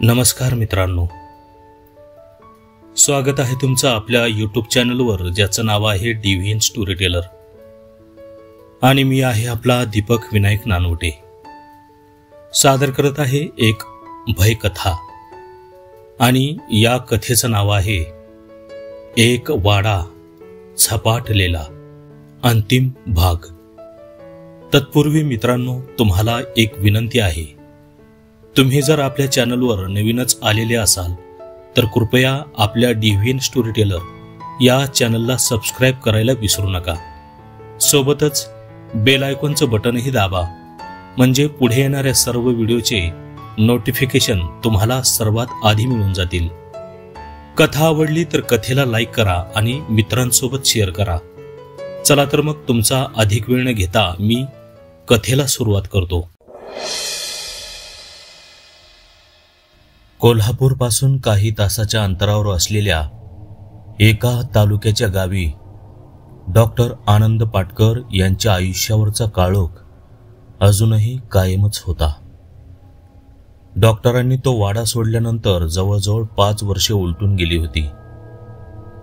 नमस्कार मित्रांनो, स्वागत आहे तुमचं आपल्या यूट्यूब चॅनलवर ज्याचं नाव आहे डिव्हिन स्टोरी टेलर. आणि मी आहे आपला दीपक विनायक नानवटे. सादर करत आहे एक भयकथा. आणि या कथेचं नाव आहे एक वाडा झपाटलेला, अंतिम भाग. तत्पूर्वी मित्रांनो, तुम्हाला एक विनंती आहे. तुम्ही जर आपल्या चॅनलवर नवीनच आलेले असाल तर कृपया आपल्या डिव्हिन स्टोरी टेलर या चॅनलला सबस्क्राईब करायला विसरू नका. सोबतच बेल आयकॉनचं बटनही दाबा, म्हणजे पुढे येणाऱ्या सर्व व्हिडिओचे नोटिफिकेशन तुम्हाला सर्वात आधी मिळून जातील. कथा आवडली तर कथेला लाईक करा आणि मित्रांसोबत शेअर करा. चला तर मग तुमचा अधिक वेळ न घेता मी कथेला सुरुवात करतो. कोल्हापूर पासून काही तासाच्या अंतरावर असलेल्या एका तालुक्याच्या गावी डॉक्टर आनंद पाटकर यांच्या आयुष्यावरचा काळोख अजूनही कायमच होता. डॉक्टरांनी तो वाडा सोडल्यानंतर जवळजवळ 5 वर्षे उलटून गेली होती.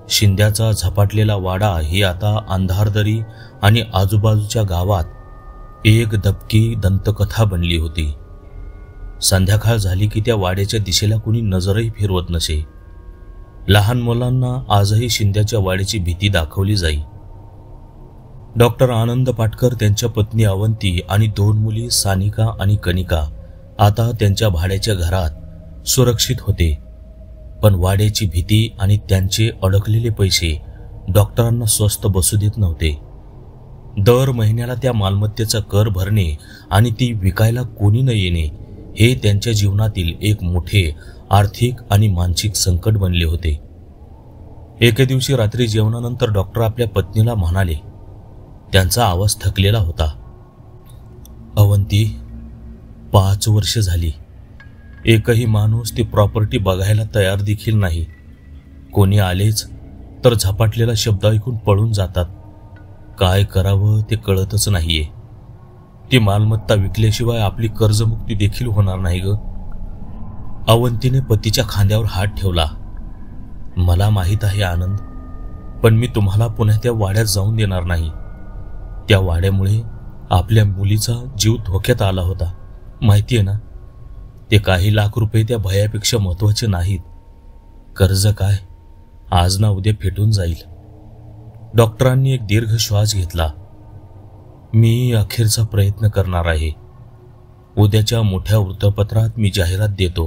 शिंद्याचा झपाटलेला वाडा ही आता अंधारदरी आणि आजूबाजूच्या गावात एक दबकी दंतकथा बनली होती. संध्याकाळ झाली की त्या वाड्याच्या दिशेला कुणी नजरही फिरवत नसे. लहान मुलांना आजही शिंद्याच्या वाड्याची भीती दाखवली जाई. डॉक्टर आनंद पाटकर, त्यांच्या पत्नी अवंती आणि 2 मुली सानिका आणि कनिका आता त्यांच्या भाड्याच्या घरात सुरक्षित होते. पण वाड्याची भीती आणि त्यांचे अडकलेले पैसे डॉक्टरांना स्वस्थ बसू देत नव्हते. दर महिन्याला त्या मालमत्तेचा कर भरणे आणि ती विकायला कोणी न येणे हे त्यांच्या जीवनातील एक मोठे आर्थिक आणि मानसिक संकट बनले होते. एके दिवशी रात्री जेवणानंतर डॉक्टर आपल्या पत्नीला म्हणाले, त्यांचा आवाज थकलेला होता, अवंती, 5 वर्ष झाली. एकही माणूस ती प्रॉपर्टी बघायला तयार देखील नाही. कोणी आलेच तर झपाटलेला शब्द ऐकून पळून जातात. काय करावं ते कळतच नाहीये. ती मालमत्ता विकल्याशिवाय आपली कर्जमुक्ती देखील होणार नाही ग. अवंतीने पतीच्या खांद्यावर हात ठेवला. मला माहीत आहे आनंद, पण मी तुम्हाला पुन्हा त्या वाड्यात जाऊन देणार नाही. त्या वाड्यामुळे आपल्या मुलीचा जीव धोक्यात आला होता, माहितीये ना. ते काही लाख रुपये त्या भयापेक्षा महत्वाचे नाहीत. कर्ज काय आज ना उद्या फेटून जाईल. डॉक्टरांनी एक दीर्घ श्वास घेतला. मी अखेरचा प्रयत्न करणार आहे. उद्याच्या मोठ्या वृत्तपत्रात मी जाहिरात देतो,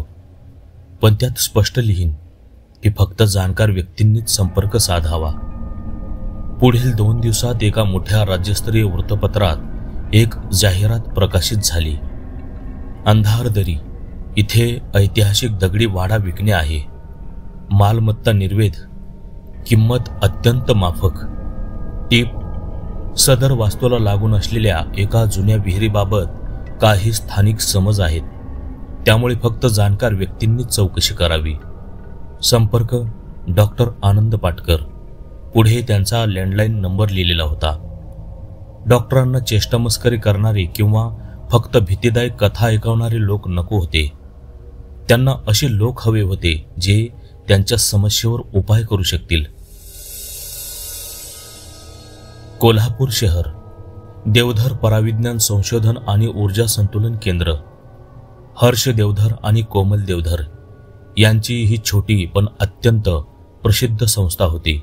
पण त्यात स्पष्ट लिहीन की फक्त जाणकार व्यक्तींनीच संपर्क साधावा. पुढील 2 दिवसात एका मोठ्या राज्यस्तरीय वृत्तपत्रात एक जाहिरात प्रकाशित झाली. अंधारदरी इथे ऐतिहासिक दगडी वाडा विकणे आहे. मालमत्ता निर्वेद, किंमत अत्यंत माफक. टीप: सदर वास्तूला लागून असलेल्या एका जुन्या विहिरीबाबत काही स्थानिक समज आहेत, त्यामुळे फक्त जाणकार व्यक्तींनी चौकशी करावी. संपर्क डॉक्टर आनंद पाटकर. पुढे त्यांचा लँडलाईन नंबर लिहिलेला होता. डॉक्टरांना चेष्टामस्करी करणारे किंवा फक्त भीतीदायक कथा ऐकवणारे लोक नको होते. त्यांना असे लोक हवे होते जे त्यांच्या समस्येवर उपाय करू शकतील. कोल्हापूर शहर, देवधर पराविज्ञान संशोधन आणि ऊर्जा संतुलन केंद्र. हर्ष देवधर आणि कोमल देवधर यांची ही छोटी पण अत्यंत प्रसिद्ध संस्था होती.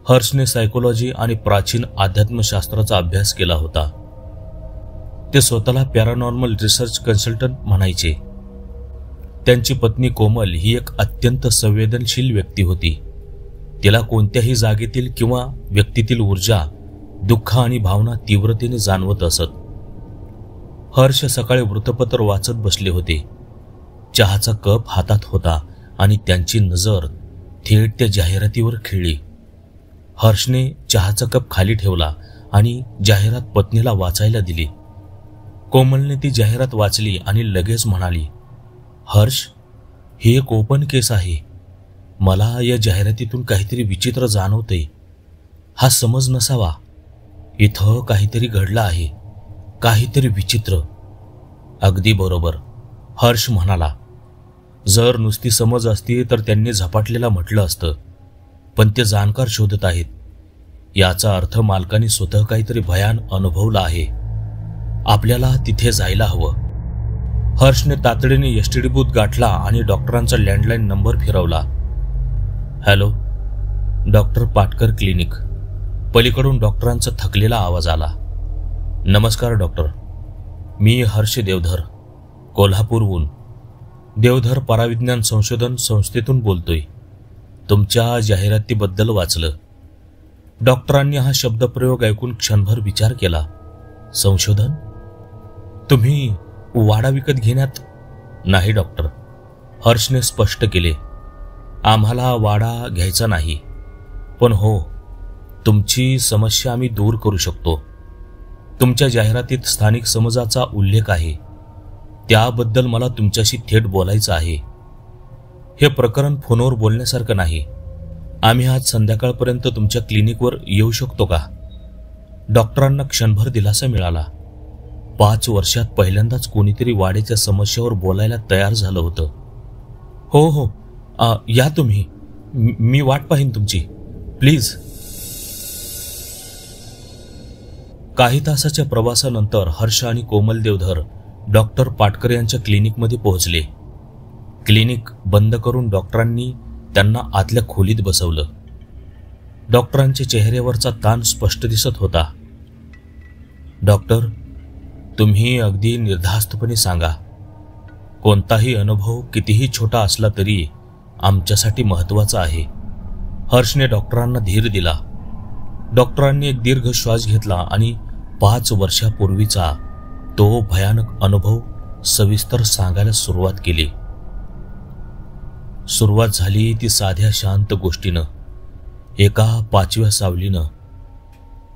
हर्षने सायकोलॉजी आणि प्राचीन अध्यात्मशास्त्राचा अभ्यास केला होता. ते स्वतःला पॅरानॉर्मल रिसर्च कन्सल्टंट म्हणायचे. त्यांची पत्नी कोमल ही एक अत्यंत संवेदनशील व्यक्ती होती. तिला कोणत्याही जागेतील किंवा व्यक्तीतील ऊर्जा, दुःख आणि भावना तीव्रतेने जाणवत असत. हर्ष सकाळी वृत्तपत्र वाचत बसले होते. चहाचा कप हातात होता आणि त्यांची नजर थेट त्या जाहिरातीवर खिळली. हर्षने चहाचा कप खाली ठेवला आणि जाहिरात पत्नीला वाचायला दिली. कोमलने ती जाहिरात वाचली आणि लगेच म्हणाली, हर्ष, ही एक ओपन केस आहे. मला या जाहिरातीतून काहीतरी विचित्र जाणवते. हा समज नसावा. इथं काहीतरी घडलं आहे, काहीतरी विचित्र. अगदी बरोबर, हर्ष म्हणाला. जर नुसती समज असती तर त्यांनी झपाटलेला म्हटलं असतं, पण ते जाणकार शोधत आहेत. याचा अर्थ मालकाने स्वतः काहीतरी भयान अनुभवला आहे. आपल्याला तिथे जायला हवं. हर्षने तातडीने एसटीडी बूथ गाठला आणि डॉक्टरांचा लँडलाईन नंबर फिरवला. Hello, doctor Patkar clinic. पलीकडून डॉक्टरांचा थकलेला आवाज आला. नमस्कार डॉक्टर, मी हर्ष देवधर, कोल्हापूरहून. देवधर पराविज्ञान संशोधन संस्थेतून बोलतोय. तुमच्या जाहिरातीबद्दल वाचलं. डॉक्टरांनी हा शब्दप्रयोग ऐकून क्षणभर विचार केला. संशोधन? तुम्ही वाडा विकत घेण्यात? नाही डॉक्टर, हर्षने स्पष्ट केले. आम्हाला वाडा घ्यायचा नाही, पण हो, तुमची समस्या आम्ही दूर करू शकतो. तुमच्या जाहिरातीत स्थानिक समाजाचा उल्लेख आहे, त्याबद्दल मला तुमच्याशी थेट बोलायचं आहे. हे प्रकरण फोनवर बोलण्यासारखं नाही. आम्ही आज संध्याकाळपर्यंत तुमच्या क्लिनिकवर येऊ शकतो का? डॉक्टरांना क्षणभर दिलासा मिळाला. 5 वर्षात पहिल्यांदाच कोणीतरी वाड्याच्या समस्येवर बोलायला तयार झालं होतं. हो हो, या तुम्ही. मी वाट पाहीन तुमची, प्लीज. काही तासाच्या प्रवासानंतर हर्ष आणि कोमल देवधर डॉक्टर पाटकर यांच्या क्लिनिकमध्ये पोहोचले. क्लिनिक बंद करून डॉक्टरांनी त्यांना आतल्या खोलीत बसवलं. डॉक्टरांच्या चेहऱ्यावरचा ताण स्पष्ट दिसत होता. डॉक्टर, तुम्ही अगदी निर्धास्तपणे सांगा. कोणताही अनुभव कितीही छोटा असला तरी आमच्यासाठी महत्त्वाचा आहे. हर्षने डॉक्टरांना धीर दिला. डॉक्टरांनी एक दीर्घ श्वास घेतला आणि 5 वर्षापूर्वीचा तो भयानक अनुभव सविस्तर सांगायला सुरुवात केली. सुरुवात झाली ती साध्या शांत गोष्टीनं. एका 5व्या सावलीनं.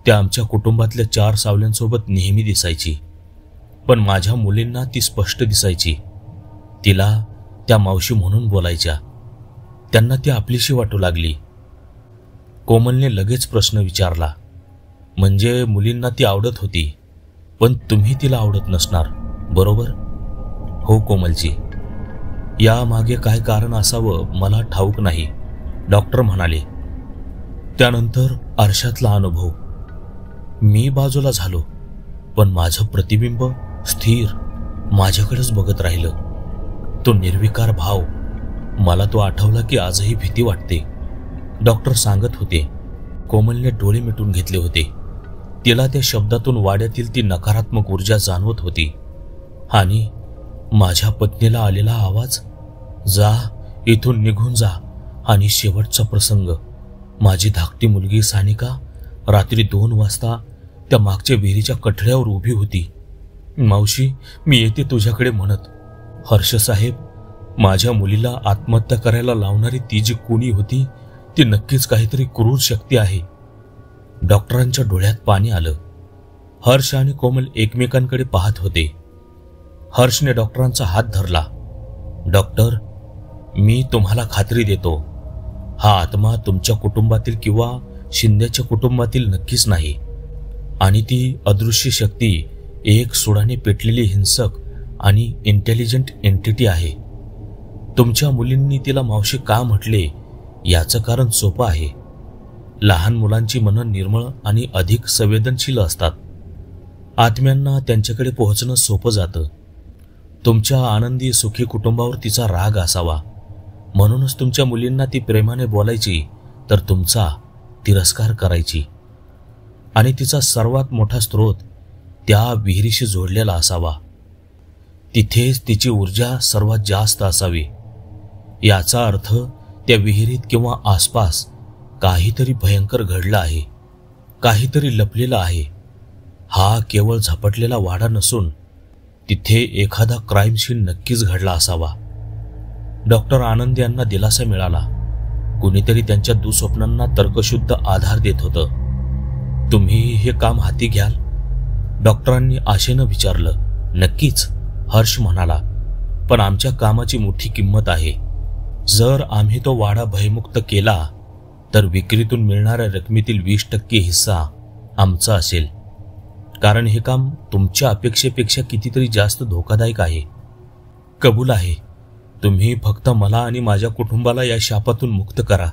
त्या आमच्या कुटुंबातल्या 4 सावल्यांसोबत नेहमी दिसायची, पण माझ्या मुलींना ती स्पष्ट दिसायची. तिला त्या मावशी म्हणून बोलायच्या. त्यांना ती आपलीशी वाटू लागली. कोमलने लगेच प्रश्न विचारला. म्हणजे मुलींना ती आवडत होती, पण तुम्ही तिला आवडत नसणार, बरोबर? हो कोमलजी, यामागे काय कारण असावं मला ठाऊक नाही, डॉक्टर म्हणाले. त्यानंतर आरशातला अनुभव. मी बाजूला झालो, पण माझं प्रतिबिंब स्थिर माझ्याकडेच बघत राहिलं. तो निर्विकार भाव, मला तो आठवला की आजही भीती वाटते. डॉक्टर सांगत होते. कोमलने डोळे मिटून घेतले होते. तिला त्या शब्दातून वाड्यातील ती नकारात्मक ऊर्जा जाणवत होती. आणि माझ्या पत्नीला आलेला आवाज, जा, इथून निघून जा. आणि शेवटचा प्रसंग, माझी धाकटी मुलगी सानिका रात्री 2 वाजता त्या मागच्या विहिरीच्या कठड्यावर उभी होती. मावशी, मी येते तुझ्याकडे म्हणत. हर्षसाहेब, माझ्या मुलीला आत्महत्या करायला लावणारी ती जी कुणी होती, ती नक्कीच काहीतरी क्रूर शक्ती आहे. डॉक्टरांच्या डोळ्यात पाणी आलं. हर्ष आणि कोमल एकमेकांकडे पाहत होते. हर्षने डॉक्टरांचा हात धरला. डॉक्टर, मी तुम्हाला खात्री देतो, हा आत्मा तुमच्या कुटुंबातील किंवा शिंद्याच्या कुटुंबातील नक्कीच नाही. आणि ती अदृश्य शक्ती एक सुडाने पेटलेली हिंसक आणि इंटेलिजंट एंटिटी आहे. तुमच्या मुलींनी तिला मावशी का म्हटले याचं कारण सोपं आहे. लहान मुलांची मनं निर्मळ आणि अधिक संवेदनशील असतात. आत्म्यांना त्यांच्याकडे पोहोचणं सोपं जातं. तुमच्या आनंदी सुखी कुटुंबावर तिचा राग असावा, म्हणूनच तुमच्या मुलींना ती प्रेमाने बोलायची तर तुमचा तिरस्कार करायची. आणि तिचा सर्वात मोठा स्रोत त्या विहिरीशी जोडलेला असावा. तिथेच तिची ऊर्जा सर्वात जास्त असावी. याचा अर्थ त्या विहिरीत किंवा आसपास काहीतरी भयंकर घडलं आहे, काहीतरी लपलेलं आहे. हा केवळ झपटलेला वाडा नसून तिथे एखादा क्राईम सीन नक्कीच घडला असावा. डॉक्टर आनंद यांना दिलासा मिळाला. कुणीतरी त्यांच्या दुःस्वप्नांना तर्कशुद्ध आधार देत होतं. तुम्ही हे काम हाती घ्याल? डॉक्टरांनी आशेनं विचारलं. नक्कीच, हर्ष म्हणाला, पण आमच्या कामाची मोठी किंमत आहे. जर आम्ही तो वाडा भयमुक्त केला तर विक्रीतून मिळणाऱ्या रकमेतील 20% हिस्सा आमचा असेल. कारण हे काम तुमच्या अपेक्षेपेक्षा कितीतरी जास्त धोकादायक आहे. कबूल आहे, तुम्ही फक्त मला आणि माझ्या कुटुंबाला या शापातून मुक्त करा.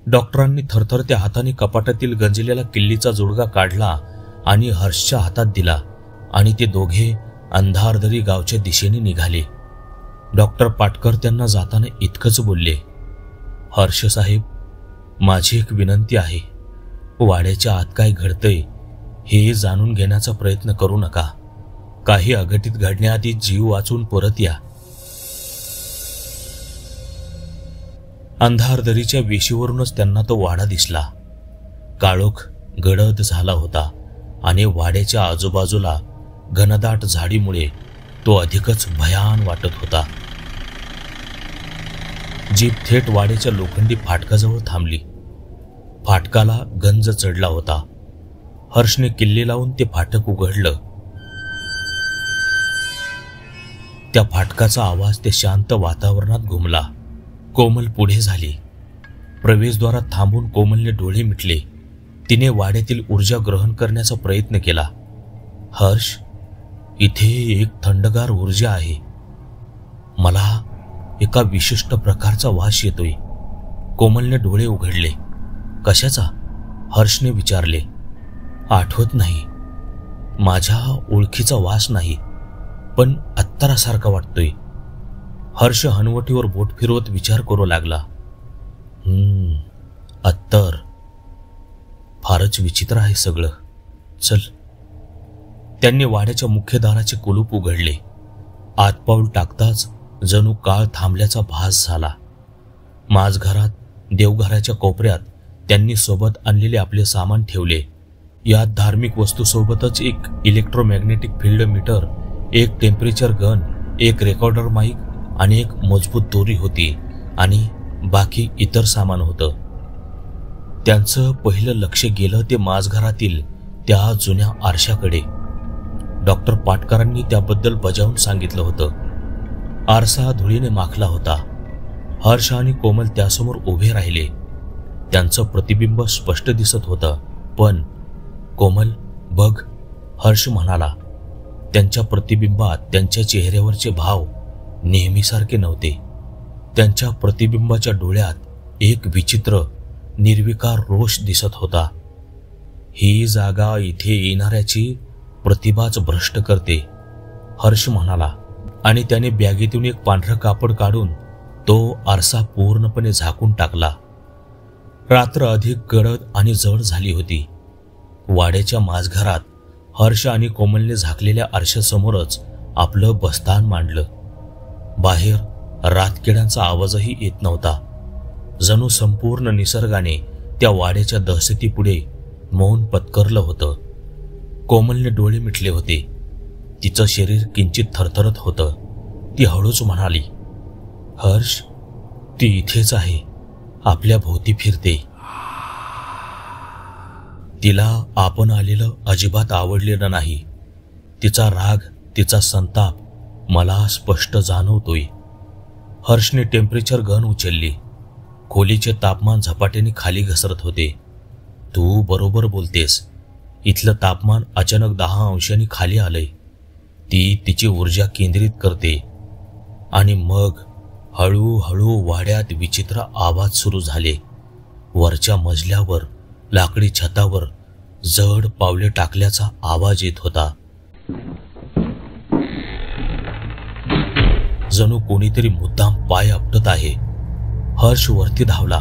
डॉक्टरांनी थरथरत्या हाताने कपाटातील गंजलेला किल्लीचा जोडगा काढला आणि हर्षच्या हातात दिला आणि ते दोघे अंधारदरी गावच्या दिशेने निघाले. डॉक्टर पाटकर त्यांना जाताना इतकंच बोलले, हर्ष साहेब, माझी एक विनंती आहे. वाड्याच्या आत काय घडतंय हे जाणून घेण्याचा प्रयत्न करू नका. काही अघटित घडण्याआधी जीव वाचून परत या. अंधारदरीच्या वेशीवरूनच त्यांना तो वाडा दिसला. काळोख गडद झाला होता आणि वाड्याच्या आजूबाजूला घनदाट झाडीमुळे तो अधिकच भयान वाटत होता. जीप थेट वाड्याच्या लोखंडी फाटकाजवळ थांबली. फाटकाला गंज चढला होता. हर्षने किल्ली लावून ते फाटक उघडलं. त्या फाटकाचा आवाज ते शांत वातावरणात घुमला. कोमल पुढे झाली. प्रवेशद्वारात थांबून कोमलने डोळे मिटले. तिने वाड्यातील ऊर्जा ग्रहण करण्याचा प्रयत्न केला. हर्ष, इथे एक थंडगार ऊर्जा आहे. मला एका विशिष्ट प्रकारचा वास येतोय. कोमलने डोळे उघडले. कशाचा? हर्षने विचारले. आठवत नाही. माझ्या ओळखीचा वास नाही, पण अत्तरासारखा वाटतोय. हर्ष हनवटीवर बोट फिरवत विचार करू लागला. अत्तर. फारच विचित्र आहे सगळं. चल. त्यांनी वाड्याच्या मुख्य दाराचे कुलूप उघडले. आत पाऊल टाकताच जणू काळ थांबल्याचा भास झाला. माझघरात देवघराच्या कोपऱ्यात त्यांनी सोबत आणलेले आपले सामान ठेवले. यात धार्मिक वस्तूसोबतच एक इलेक्ट्रोमॅग्नेटिक फील्ड मीटर, एक टेम्परेचर गन, एक रेकॉर्डर माईक आणि एक मजबूत दोरी होती आणि बाकी इतर सामान होतं. त्यांचं पहिलं लक्ष गेलं ते माझघरातील त्या जुन्या आरशाकडे. डॉक्टर पाटकरांनी त्याबद्दल बजावून सांगितलं होतं. आरसा धुळीने माखला होता. हर्ष आणि कोमल त्यासमोर उभे राहिले. त्यांचं प्रतिबिंब स्पष्ट दिसत होतं. पण कोमल, बघ, हर्ष म्हणाला. त्यांच्या प्रतिबिंबात त्यांच्या चेहऱ्यावरचे भाव नेहमीसारखे नव्हते. त्यांच्या प्रतिबिंबाच्या डोळ्यात एक विचित्र निर्विकार रोष दिसत होता. ही जागा इथे येणाऱ्याची प्रतिभाच भ्रष्ट करते, हर्ष म्हणाला आणि त्याने बॅगेतून एक पांढरं कापड काढून तो आरसा पूर्णपणे झाकून टाकला. रात्र अधिक गडद आणि जड झाली होती. वाड्याच्या माझघरात हर्ष आणि कोमलने झाकलेल्या आरशासमोरच आपलं बस्तान मांडलं. बाहेर रातकिड्यांचा आवाजही येत नव्हता. जणू संपूर्ण निसर्गाने त्या वाड्याच्या दहशतीपुढे मौन पत्करलं होतं. कोमलने डोळे मिटले होते. तिचं शरीर किंचित थरथरत होतं. ती हळूच म्हणाली, हर्ष, ती इथेच आहे, आपल्या भोवती फिरते. तिला आपण आलेलं अजिबात आवडलेलं नाही. तिचा राग, तिचा संताप मला स्पष्ट जाणवतोय. हर्षने टेम्परेचर गन उचलली. खोलीचे तापमान झपाट्याने खाली घसरत होते. तू बरोबर बोलतेस. इथलं तापमान अचानक 10 अंशांनी खाली आलंय. ती तिची ऊर्जा केंद्रित करते आणि मग हळूहळू वाड्यात विचित्र आवाज सुरू झाले. वरच्या मजल्यावर लाकडी छतावर जड पावले टाकल्याचा आवाज येत होता. जणू कोणीतरी मुद्दाम पाय आपटत आहे. हर्ष वरती धावला,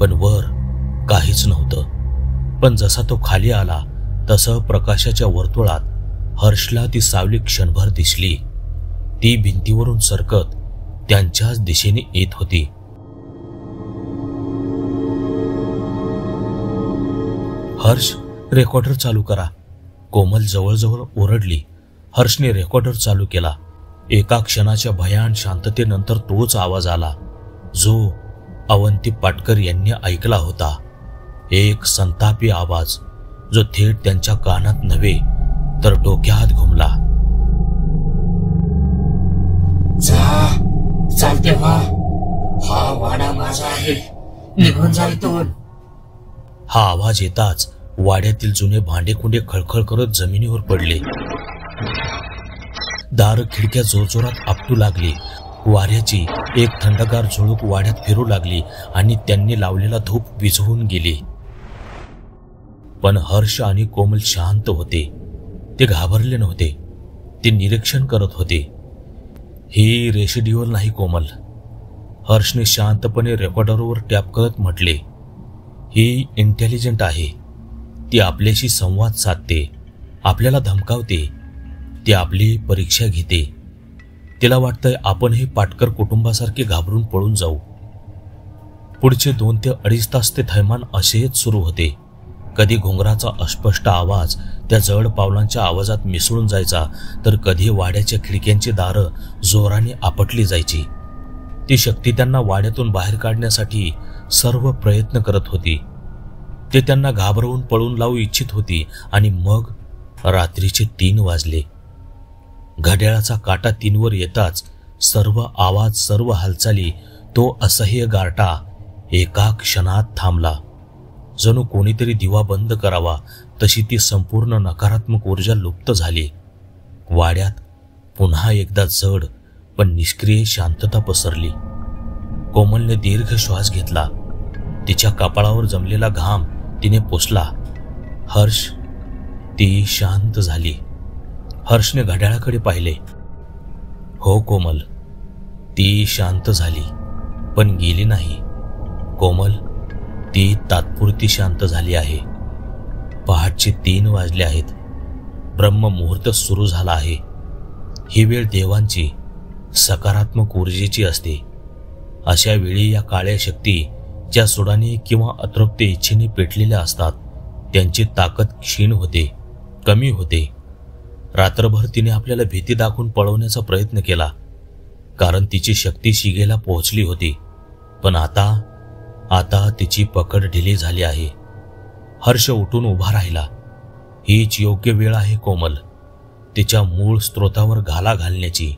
पण वर काहीच नव्हतं. पण जसा तो खाली आला तसं प्रकाशाच्या वर्तुळात हर्षला ती सावली क्षणभर दिसली. ती भिंतीवरून सरकत त्यांच्याच दिशेने येत होती. हर्ष, रेकॉर्डर चालू करा. कोमल जवळजवळ ओरडली. हर्षने रेकॉर्डर चालू केला. एका क्षणाच्या भयान शांततेनंतर तोच आवाज आला जो अवंती पाटकर यांनी ऐकला होता. एक संतापी आवाज जो थेट त्यांच्या कानात नव्हे तर डोक्यात घुमला. चालते व्हा, हा वाडा माझा आहे, निघून जा इथून. हा आवाज येताच वाड्यातील जुने भांडेकुंडे खळखळ करत जमिनीवर पडले. दार खिडक्या जोरजोरात आपटू लागली. वाऱ्याची एक थंडगार झुळूक वाड्यात फिरू लागली आणि त्यांनी लावलेला धूप विझवून गेली. पण हर्ष आणि कोमल शांत होते. ते घाबरले नव्हते. ते निरीक्षण करत होते. ही रेसिड्युअल नाही कोमल, हर्षने शांतपणे रेकॉर्डरवर टॅप करत म्हटले. ही इंटेलिजंट आहे. ती आपल्याशी संवाद साधते, आपल्याला धमकावते, ती आपली परीक्षा घेते. तिला वाटतंय आपण हे पाटकर कुटुंबासारखे घाबरून पळून जाऊ. पुढचे 2 ते 2.5 तास ते थैमान असेच सुरू होते. कधी घुंगराचा अस्पष्ट आवाज त्या जड पावलांच्या आवाजात मिसळून जायचा, तर कधी वाड्याच्या खिडक्यांची दारं जोराने आपटली जायची. ती शक्ती त्यांना वाड्यातून बाहेर काढण्यासाठी सर्व प्रयत्न करत होती. ते त्यांना घाबरवून पळून लावू इच्छित होती. आणि मग रात्रीचे 3 वाजले. घड्याळाचा काटा 3 वर येताच सर्व आवाज, सर्व हालचाली, तो असह्य गारटा एका क्षणात थांबला. जणू कोणीतरी दिवा बंद करावा तशी ती संपूर्ण नकारात्मक ऊर्जा लुप्त झाली. वाड्यात पुन्हा एकदा जड पण निष्क्रिय शांतता पसरली. कोमलने दीर्घ श्वास घेतला. तिच्या कपाळावर जमलेला घाम तिने पुसला. हर्ष. ती शांत झाली. हर्षने घड्याळाकडे पाहिले. हो कोमल, ती शांत झाली पण गेली नाही. कोमल, ती तात्पुरती शांत झाली आहे. पहाटचे 3 वाजले आहेत. ब्रह्ममुहूर्त सुरू झाला आहे. ही वेळ देवांची, सकारात्मक ऊर्जेची असते. अशा वेळी या काळ्या शक्ती ज्या सुडाने किंवा अतृप्त इच्छेने पेटलेल्या असतात, त्यांची ताकद क्षीण होते, कमी होते. रात्रभर तिने आपल्याला भीती दाखवून पळवण्याचा प्रयत्न केला, कारण तिची शक्ती शिगेला पोहोचली होती. पण आता तिची पकड ढिली झाली आहे. हर्ष उठून उभा राहिला. हीच योग्य वेळ आहे कोमल, तिच्या मूळ स्रोतावर घाला घालण्याची.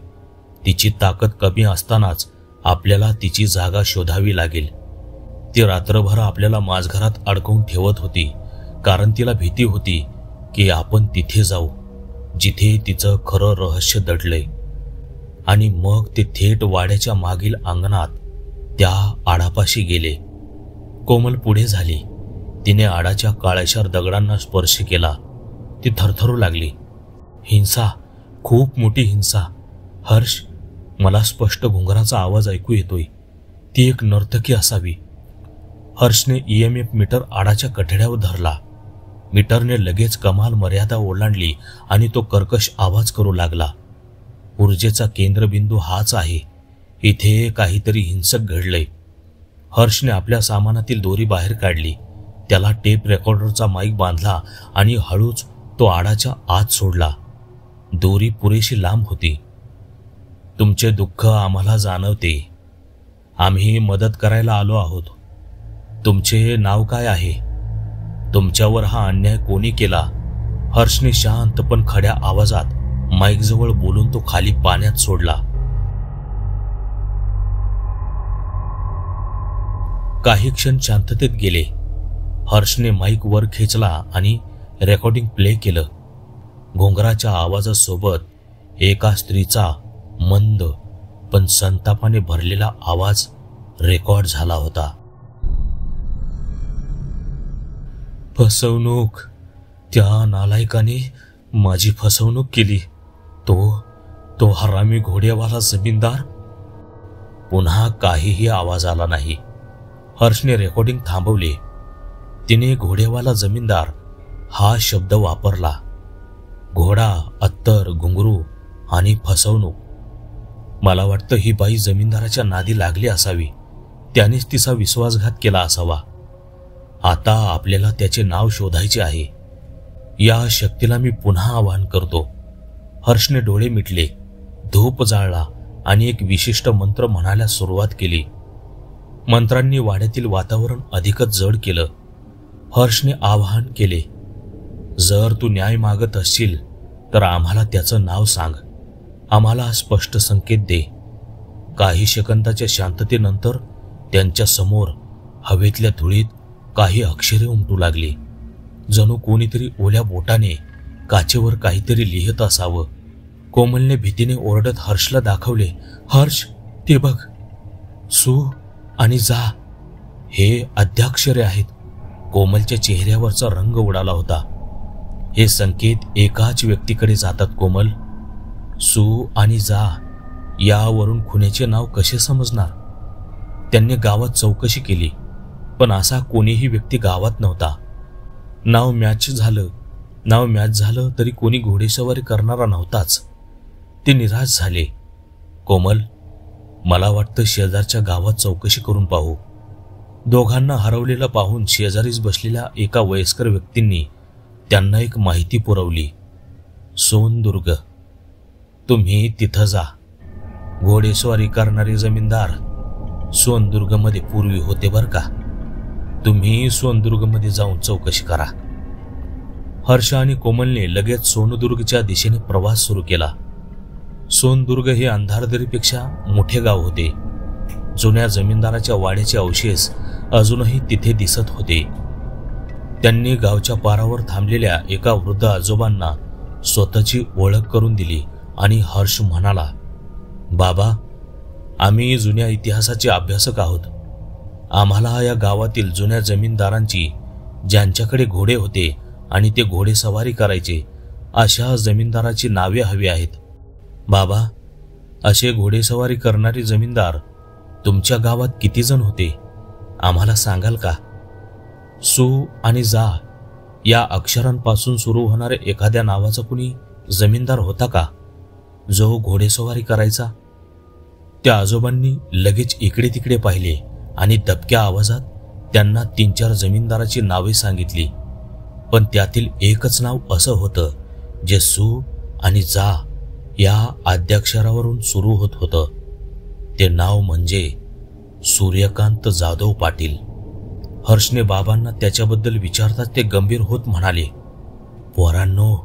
तिची ताकद कमी असतानाच आपल्याला तिची जागा शोधावी लागेल. ती रात्रभर आपल्याला माझघरात अडकवून ठेवत होती, कारण तिला भीती होती की आपण तिथे जाऊ जिथे तिचं खरं रहस्य दडलंय. आणि मग ते थेट वाड्याच्या मागील अंगणात त्या आडापाशी गेले. कोमल पुढे झाली. तिने आडाच्या काळ्याशार दगडांना स्पर्श केला. ती थरथरू लागली. हिंसा, खूप मोठी हिंसा. हर्ष, मला स्पष्ट घुंगराचा आवाज ऐकू येतोय. ती एक नर्तकी असावी. हर्षने EMF मीटर आडाच्या कठड्यावर धरला. मीटरने लगेच कमाल मर्यादा ओलांडली आणि तो कर्कश आवाज करू लागला. ऊर्जेचा केंद्रबिंदू हाच आहे. इथे काहीतरी हिंसक घडलंय. हर्षने आपल्या सामानातील दोरी बाहेर काढली. त्याला टेप रेकॉर्डरचा माईक बांधला आणि हळूच तो आडाच्या आत सोडला. दोरी पुरेशी लांब होती. तुमचे दुःख आम्हाला जाणवते. आम्ही मदत करायला आलो आहोत. तुमचे नाव काय आहे? तुमच्यावर हा अन्याय कोणी केला? हर्षने शांत पण खड्या आवाजात माईकजवळ बोलून तो खाली पाण्यात सोडला. काही क्षण शांततेत गेले. हर्षने माईक वर खेचला आणि रेकॉर्डिंग प्ले केलं. घोंगराच्या आवाजासोबत एका स्त्रीचा मंद पण संतापाने भरलेला आवाज रेकॉर्ड झाला होता. फसवणूक. त्या नालायकाने माझी फसवणूक केली. तो हरामी घोड्यावाला जमीनदार. पुन्हा काहीही आवाज आला नाही. हर्षने रेकॉर्डिंग थांबवले. तिने घोडेवाला जमीनदार हा शब्द वापरला. घोडा, अत्तर, घुंगरू आणि फसवणूक. मला वाटतं ही बाई जमीनदाराच्या नादी लागली असावी. त्यानेच तिचा विश्वासघात केला असावा. आता आपल्याला त्याचे नाव शोधायचे आहे. या शक्तीला मी पुन्हा आवाहन करतो. हर्षने डोळे मिटले, धूप जाळला आणि एक विशिष्ट मंत्र म्हणायला सुरुवात केली. मंत्रांनी वाड्यातील वातावरण अधिकच जड केलं. हर्षने आवाहन केले, जर तू न्याय मागत असशील तर आम्हाला त्याचं नाव सांग. आम्हाला स्पष्ट संकेत दे. काही सेकंदाच्या शांततेनंतर त्यांच्या समोर हवेतल्या धुळीत काही अक्षरे उमटू लागली. जणू कोणीतरी ओल्या बोटाने काचेवर काहीतरी लिहित असावं. कोमलने भीतीने ओरडत हर्षला दाखवले. हर्ष, ते बघ, सू आणि जा हे अद्याक्षरे आहेत. कोमलच्या चेहऱ्यावरचा रंग उडाला होता. हे संकेत एकाच व्यक्तीकडे जातात कोमल. सू आणि जा यावरून खुन्याचे नाव कसे समजणार? त्यांनी गावात चौकशी केली, पण असा कोणीही व्यक्ती गावात नव्हता. नाव मॅच झालं तरी कोणी घोडेसवारी करणारा नव्हताच. ते निराश झाले. कोमल, मला वाटतं शेजारच्या गावात चौकशी करून पाहू. दोघांना हरवलेलं पाहून शेजारीच बसलेल्या एका वयस्कर व्यक्तींनी त्यांना एक माहिती पुरवली. सोनदुर्ग. तुम्ही तिथं जा. घोडेस्वारी करणारे जमीनदार सोनदुर्गमध्ये पूर्वी होते बरं का. तुम्ही सोनदुर्गमध्ये जाऊन चौकशी करा. हर्ष आणि कोमलने लगेच सोनदुर्गच्या दिशेने प्रवास सुरू केला. सोनदुर्ग हे अंधारदरीपेक्षा मोठे गाव होते. जुन्या जमीनदाराच्या वाड्याचे अवशेष अजूनही तिथे दिसत होते. त्यांनी गावच्या पारावर थांबलेल्या एका वृद्ध आजोबांना स्वतःची ओळख करून दिली आणि हर्ष म्हणाला, बाबा, आम्ही जुन्या इतिहासाचे अभ्यासक आहोत. आम्हाला या गावातील जुन्या जमीनदारांची, ज्यांच्याकडे घोडे होते आणि ते घोडे सवारी करायचे, अशा जमीनदाराची नावे हवी आहेत. बाबा, असे घोडेसवारी करणारे जमीनदार तुमच्या गावात किती जण होते, आम्हाला सांगाल का? सू आणि जा या अक्षरांपासून सुरू होणाऱ्या एखाद्या नावाचा कुणी जमीनदार होता का, जो घोडेसवारी करायचा? त्या आजोबांनी लगेच इकडे तिकडे पाहिले आणि दबक्या आवाजात त्यांना 3-4 जमीनदाराची नावे सांगितली. पण त्यातील एकच नाव असं होतं जे सू आणि जा या आद्याक्षरावरून सुरू होत होतं. ते नाव म्हणजे सूर्यकांत जाधव पाटील. हर्षने बाबांना त्याच्याबद्दल विचारताच ते गंभीर होत म्हणाले, पोरांनो,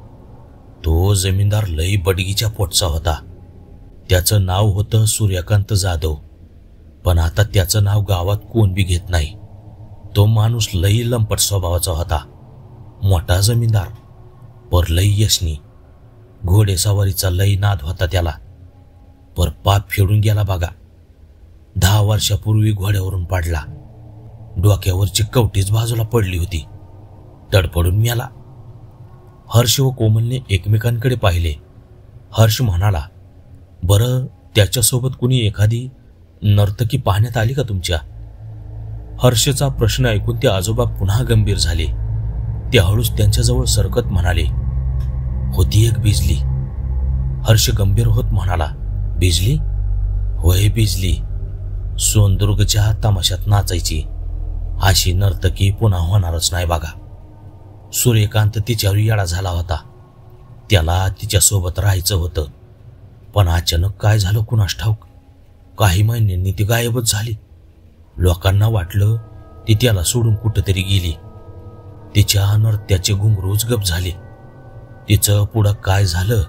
तो जमीनदार लई बडगीच्या पोटचा होता. त्याचं नाव होतं सूर्यकांत जाधव. पण आता त्याचं नाव गावात कोण बी घेत नाही. तो माणूस लई लंपट स्वभावाचा होता. मोठा जमीनदार, पर लई यशनी. घोडेसवारीचा लई नाद होता त्याला. पर पाप फेडून गेला बघा. 10 वर्षापूर्वी घोड्यावरून पडला. डोक्यावरची कवटीच बाजूला पडली होती. तडपडून मेला. हर्ष व कोमलने एकमेकांकडे पाहिले. हर्ष म्हणाला, बरं, त्याच्यासोबत कुणी एखादी नर्तकी पाहण्यात आली का तुमच्या? हर्षचा प्रश्न ऐकून ते आजोबा पुन्हा गंभीर झाले. ते हळूच त्यांच्याजवळ सरकत म्हणाले, होती एक बिजली. हर्ष गंभीर होत म्हणाला, बिजली? होय, बिजली. सोनदुर्गच्या तमाशात नाचायची. अशी नर्तकी पुन्हा होणारच नाही बघा. सूर्यकांत तिच्यावर येडा झाला होता. त्याला तिच्यासोबत राहायचं होतं. पण अचानक काय झालं कुणास ठाऊक. काही महिन्यांनी ती गायबच झाली. लोकांना वाटलं ती त्याला सोडून कुठंतरी गेली. तिच्या नृत्याचे घुंगरूच गप झाले. तिचं पुढं काय झालं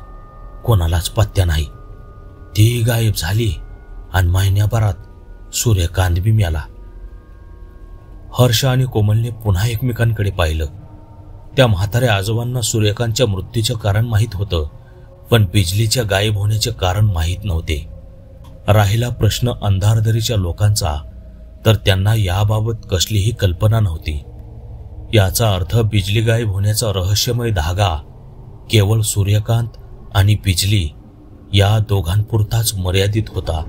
कोणालाच पत्त्या नाही. ती गायब झाली आणि महिन्याभरात सूर्यकांत बी मेला. हर्ष आणि कोमलने पुन्हा एकमेकांकडे पाहिलं. त्या म्हाताऱ्या आजोबांना सूर्यकांतच्या मृत्यूचे कारण माहीत होतं, पण बिजलीच्या गायब होण्याचे कारण माहीत नव्हते. राहिला प्रश्न अंधारदरीच्या लोकांचा, तर त्यांना याबाबत कसलीही कल्पना नव्हती. याचा अर्थ बिजली गायब होण्याचा रहस्यमय धागा केवळ सूर्यकांत आणि बिजली या दोघांपुरताच मर्यादित होता.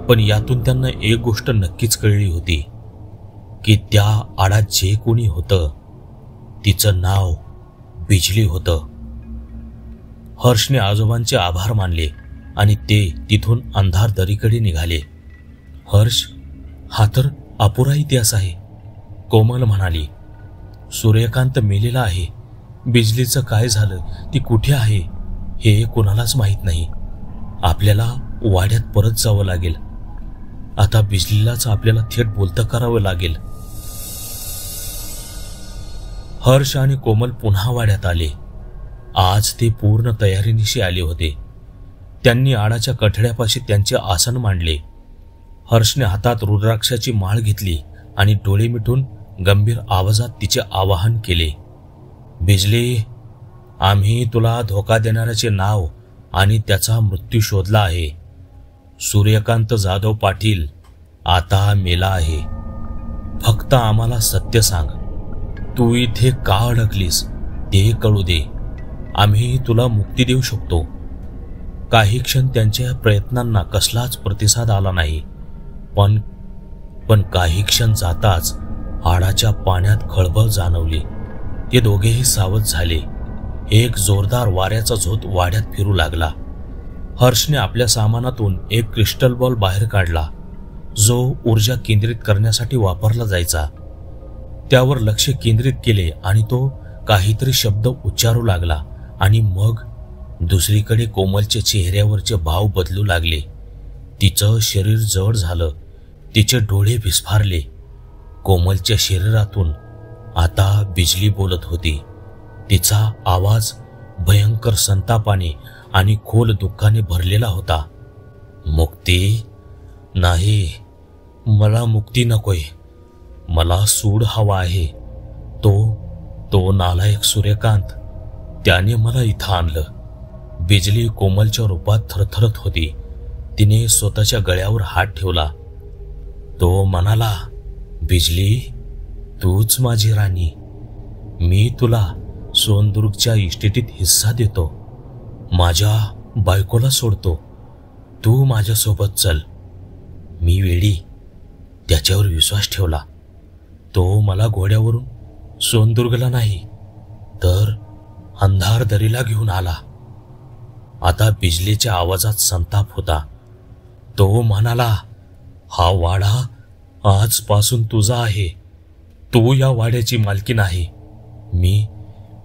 पण यातून त्यांना एक गोष्ट नक्कीच कळली होती की त्या आडात जे कोणी होतं तिचं नाव बिजली होतं. हर्षने आजोबांचे आभार मानले आणि ते तिथून अंधारदरीकडे निघाले. हर्ष, हा तर अपुरा इतिहास आहे, कोमल म्हणाली. सूर्यकांत मेलेला आहे. बिजलीचं काय झालं, ती कुठे आहे हे कोणालाच माहीत नाही. आपल्याला वाड्यात परत जावं लागेल. आता बिजलीलाच आपल्याला थेट बोलतं करावं लागेल. हर्ष आणि कोमल पुन्हा वाड्यात आले. आज ते पूर्ण तयारीनिशी आले होते. त्यांनी आडाच्या कठड्यापाशी त्यांचे आसन मांडले. हर्षने हातात रुद्राक्षाची माळ घेतली आणि डोळे मिटून गंभीर आवाजात तिचे आवाहन केले. बिजली, आम्ही तुला धोका देणाऱ्याचे नाव आणि त्याचा मृत्यू शोधला आहे. सूर्यकांत जाधव पाटील आता मेला आहे. फक्त आम्हाला सत्य सांग. तू इथे का अडकलीस ते कळू दे. आम्ही तुला मुक्ती देऊ शकतो. काही क्षण त्यांच्या प्रयत्नांना कसलाच प्रतिसाद आला नाही. पण काही क्षण जाताच हाडाच्या पाण्यात खळबळ जाणवली. ते दोघेही सावध झाले. एक जोरदार वाऱ्याचा झोत वाड्यात फिरू लागला. हर्षने आपल्या सामानातून एक क्रिस्टल बॉल बाहेर काढला, जो ऊर्जा केंद्रित करण्यासाठी वापरला जायचा. त्यावर लक्ष केंद्रित केले आणि तो काहीतरी शब्द उच्चारू लागला. आणि मग दुसरीकडे कोमलच्या चेहऱ्यावरचे भाव बदलू लागले. तिचं शरीर जड झालं. तिचे डोळे विस्फारले. कोमलच्या शरीरातून आता बिजली बोलत होती. तिचा आवाज भयंकर संतापाने आणि खोल दुःखाने भरलेला होता. मुक्ती नाही, मला मुक्ती नकोय. मला सूड हवा आहे. तो नालायक सूर्यकांत, त्याने मला इथं आणलं. बिजली कोमलच्या रूपात थरथरत होती. तिने स्वतःच्या गळ्यावर हात ठेवला. तो म्हणाला, बिजली, तूच माझी राणी. मी तुला सोनदुर्गच्या इस्टेटीत हिस्सा देतो. माझ्या बायकोला सोडतो. तू माझ्यासोबत चल. मी वेडी त्याच्यावर विश्वास ठेवला. तो मला घोड्यावरून सोनदुर्गला नाही तर अंधार दरीला घेऊन आला. आता बिजलीच्या आवाजात संताप होता. तो म्हणाला, हा वाडा आजपासून तुझा आहे. तू या वाड्याची मालकीण आहे.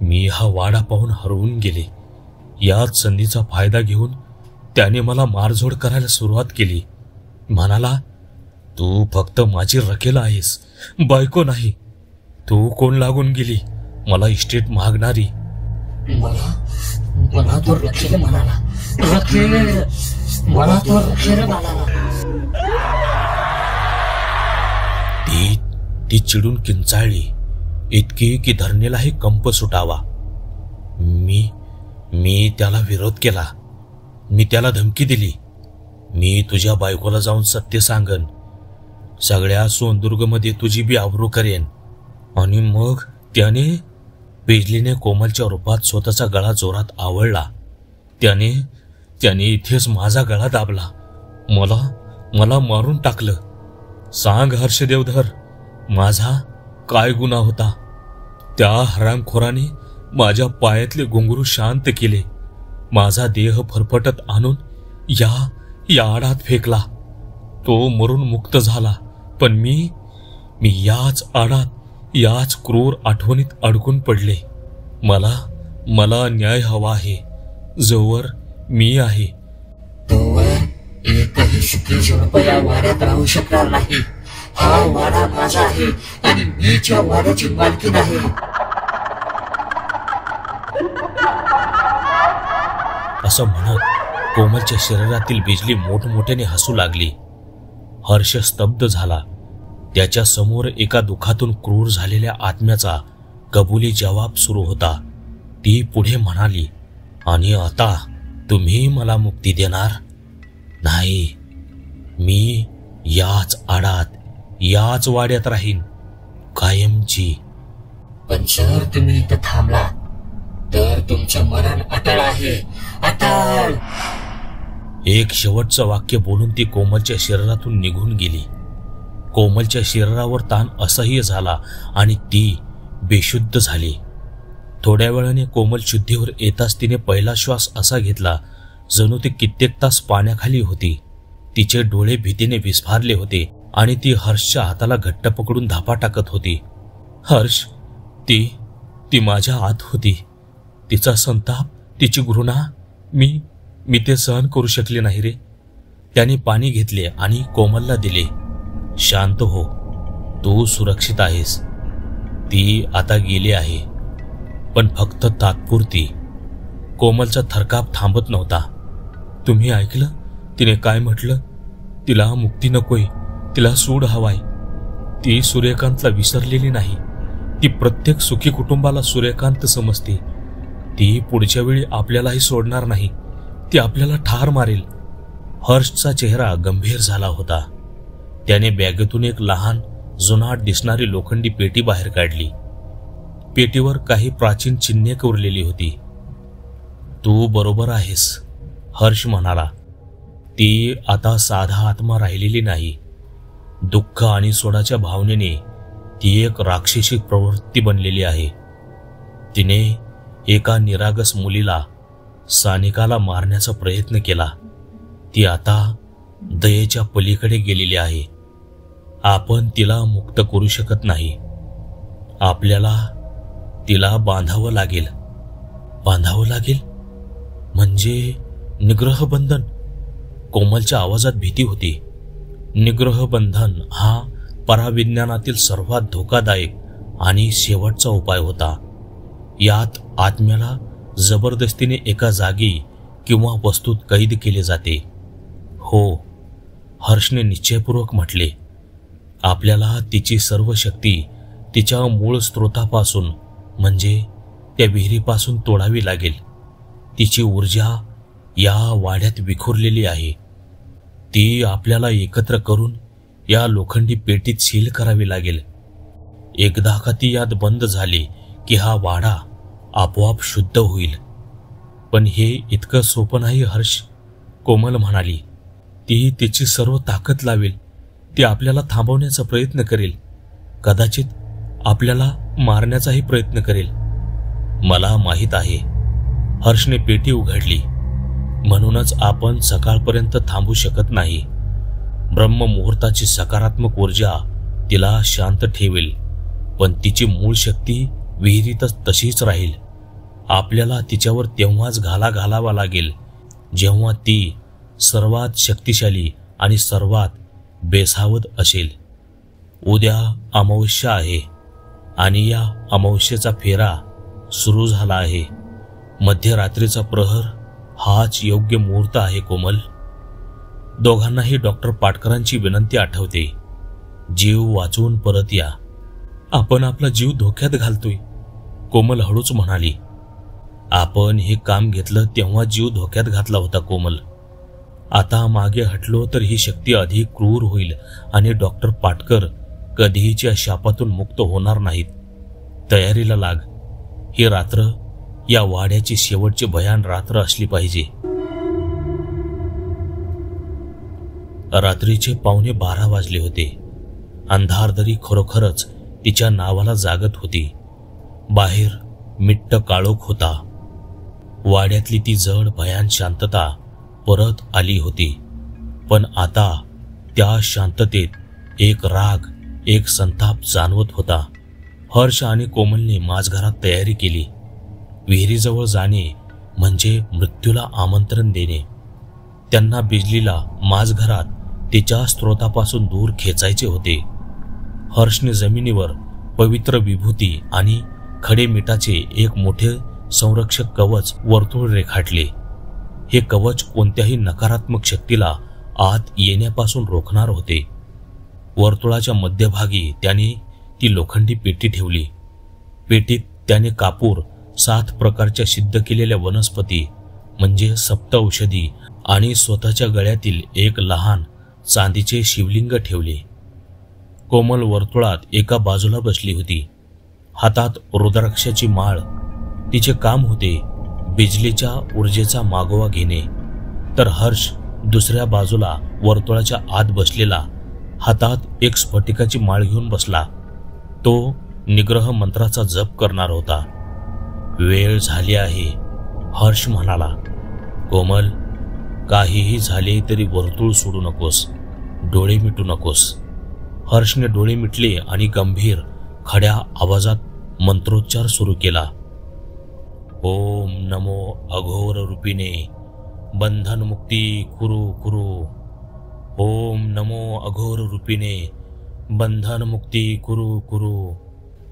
मी हा वाडा पाहून हरवून गेले. याच संधीचा फायदा घेऊन त्याने मला मारझोड करायला सुरुवात केली. म्हणाला, तू फक्त माझी रखेल आहेस, बायको नाही. तू कोण लागून गेली मला इस्टेट मागणारी? मला तो रखेल म्हणाला. मला तो रखेल म्हणाला. ती चिडून किंचाळली, इतकी की धरणीलाही कंप सुटावा. मी त्याला विरोध केला. मी त्याला धमकी दिली. मी तुझ्या बायकोला जाऊन सत्य सांगन. सगळ्या सोनदुर्गमध्ये तुझी बी आबरू करेन. आणि मग बिजलीने कोमलच्या रूपात स्वतःचा गळा जोरात आवळला. त्याने इथेच माझा गळा दाबला. मला मारून टाकलं. सांग हर्षदेवधर, माझा काय गुन्हा होता? त्या हरामखोराने माझ्या पायातले घुंगरू शांत केले. माझा देह फरफटत आणून या आडात फेकला. तो मरून मुक्त झाला. पण मी याच आडात, याच क्रूर आठवणीत अडकून पडले. मला न्याय हवा आहे. जोवर मी आहे तोवर एकही सुखी जोडपं या वाड्यात राहू शकणार नाही. हा वाडा माझा आहे आणि मीच या वाड्याची मालकीण आहे. असं म्हणत कोमलच्या शरीरातील बिजली मोठमोठ्याने हसू लागली. हर्ष स्तब्ध झाला. त्याच्या समोर एका दुःखातून क्रूर झालेल्या आत्म्याचा कबुली जवाब सुरू होता. ती पुढे म्हणाली, आणि आता तुम्ही मला मुक्ती देणार नाही. मी याच आडात, याच वाड्यात राहीन कायमची. पण जर तुम्ही इथं थांबला तर तुमचं मरण अटळ आहे, अटळ. एक शेवटचं वाक्य बोलून ती कोमलच्या शरीरातून निघून गेली. कोमलच्या शरीरावर ताण असह्य झाला आणि ती बेशुद्ध झाली. थोड्या वेळाने कोमल शुद्धीवर येताच तिने पहिला श्वास असा घेतला जणू ती कित्येक तास पाण्याखाली होती. तिचे डोळे भीतीने विस्फारले होते आणि ती हर्षच्या हाताला घट्ट पकडून धापा टाकत होती. हर्ष, ती माझ्या आत होती. तिचा संताप, तिची घृणा, मी ते सहन करू शकले नाही रे. त्याने पाणी घेतले आणि कोमलला दिले. शांत हो, तू सुरक्षित आहेस. ती आता गेली आहे, पण फक्त तात्पुरती. कोमलचा थरकाप थांबत नव्हता. तुम्ही ऐकलं तिने काय म्हटलं? तिला मुक्ती नकोय, तिला सूड हवाय. ती सूर्यकांतला विसरलेली नाही. ती प्रत्येक सुखी कुटुंबाला सूर्यकांत समजते. ती पुढच्या वेळी आपल्यालाही सोडणार नाही. ती आपल्याला ठार मारेल. हर्षचा चेहरा गंभीर झाला होता. त्याने बॅगेतून एक लहान जुनाट दिसणारी लोखंडी पेटी बाहेर काढली. पेटीवर काही प्राचीन चिन्हे कोरलेली होती. तू बरोबर आहेस, हर्ष म्हणाला. ती आता साधा आत्मा राहिलेली नाही. दुःख आणि सोडाच्या भावनेने ती एक राक्षसी प्रवृत्ती बनलेली आहे. तिने एका निरागस मुलीला, सानिकाला मारण्याचा प्रयत्न केला. ती आता दयेच्या पलीकडे गेलेली आहे. आपण तिला मुक्त करू शकत नाही. आपल्याला तिला बांधावं लागेल. बांधावं लागेल म्हणजे निग्रह बंधन. कोमलच्या आवाजात भीती होती. निग्रह बंधन हा पराविज्ञानातील सर्वात धोकादायक आणि शेवटचा उपाय होता. यात आत्म्याला जबरदस्तीने एका जागी किंवा वस्तूत कैद केले जाते. हो, हर्षने निश्चयपूर्वक म्हटले. आपल्याला तिची सर्व शक्ती तिच्या मूळ स्रोतापासून म्हणजे त्या विहिरीपासून तोडावी लागेल. तिची ऊर्जा या वाड्यात विखुरलेली आहे. ती आपल्याला एकत्र करून या लोखंडी पेटीत सील करावी लागेल. एकदा का ती यात बंद झाली की हा वाडा आपोआप शुद्ध होईल. पण हे इतकं सोपं नाही हर्ष, कोमल म्हणाली. ती तिची सर्व ताकद लावेल. ती आपल्याला थांबवण्याचा प्रयत्न करेल. कदाचित आपल्याला मारण्याचाही प्रयत्न करेल. मला माहीत आहे. हर्षने पेटी उघडली. म्हणूनच आपण सकाळपर्यंत थांबू शकत नाही. ब्रह्ममुहूर्ताची सकारात्मक ऊर्जा तिला शांत ठेवेल, पण तिची मूळ शक्ती विहिरीतच तशीच राहील. आपल्याला तिच्यावर तेव्हाच घाला घालावा लागेल जेव्हा ती सर्वात शक्तिशाली आणि सर्वात बेसावध असेल. उद्या अमावस्या आहे आणि या अमावस्येचा फेरा सुरू झाला आहे. मध्यरात्रीचा प्रहर हाच योग्य मुहूर्त आहे कोमल. दोघांनाही डॉक्टर पाटकरांची विनंती आठवते. जीव वाचवून परत या. आपण आपला जीव धोक्यात घालतोय, कोमल हळूच म्हणाली. आपण हे काम घेतलं तेव्हा जीव धोक्यात घातला होता कोमल. आता मागे हटलो तर ही शक्ती अधिक क्रूर होईल आणि डॉक्टर पाटकर कधीच्या शापातून मुक्त होणार नाहीत. तयारीला लाग. ही रात्र या वाड्याची शेवटची भयान रात्र असली पाहिजे. रात्रीचे 11:15 वाजले होते. अंधारदरी खरोखरच तिच्या नावाला जागत होती. बाहेर मिट्ट काळोख होता. वाड्यातली ती जड भयान शांतता परत आली होती. पण आता त्या शांततेत एक राग, एक संताप जाणवत होता. हर्ष आणि कोमलने माझघरात तयारी केली. विहिरीजवळ जाणे म्हणजे मृत्यूला आमंत्रण देणे. त्यांना बिजलीला माझघरात तिच्या स्रोतापासून दूर खेचायचे होते. हर्षने जमिनीवर पवित्र विभूती आणि खडे मिठाचे एक मोठे संरक्षक कवच वर्तुळ रेखाटले. हे कवच कोणत्याही नकारात्मक शक्तीला आत येण्यापासून रोखणार होते. वर्तुळाच्या मध्यभागी त्याने ती लोखंडी पेटी ठेवली. पेटीत त्याने कापूर, 7 प्रकारच्या सिद्ध केलेल्या वनस्पती म्हणजे सप्त औषधी आणि स्वतःच्या गळ्यातील एक लहान चांदीचे शिवलिंग ठेवले. कोमल वर्तुळात एका बाजूला बसली होती. हातात रुद्राक्षाची माळ. तिचे काम होते बिजलीच्या ऊर्जेचा मागोवा घेणे. तर हर्ष दुसऱ्या बाजूला वर्तुळाच्या आत बसलेला, हातात एक स्फटिकाची माळ घेऊन बसला. तो निग्रह मंत्राचा जप करणार होता. वेळ झाली आहे, हर्ष म्हणाला. कोमल, काहीही झाले तरी वर्तुळ सोडू नकोस, डोळे मिटू नकोस. हर्षने डोळे मिटले आणि गंभीर खड्या आवाजात मंत्रोच्चार सुरू केला. ओम नमो अघोर रूपिणे बंधन मुक्ती कुरु कुरु. ओम नमो अघोर रूपिणे बंधन मुक्ती कुरु कुरु.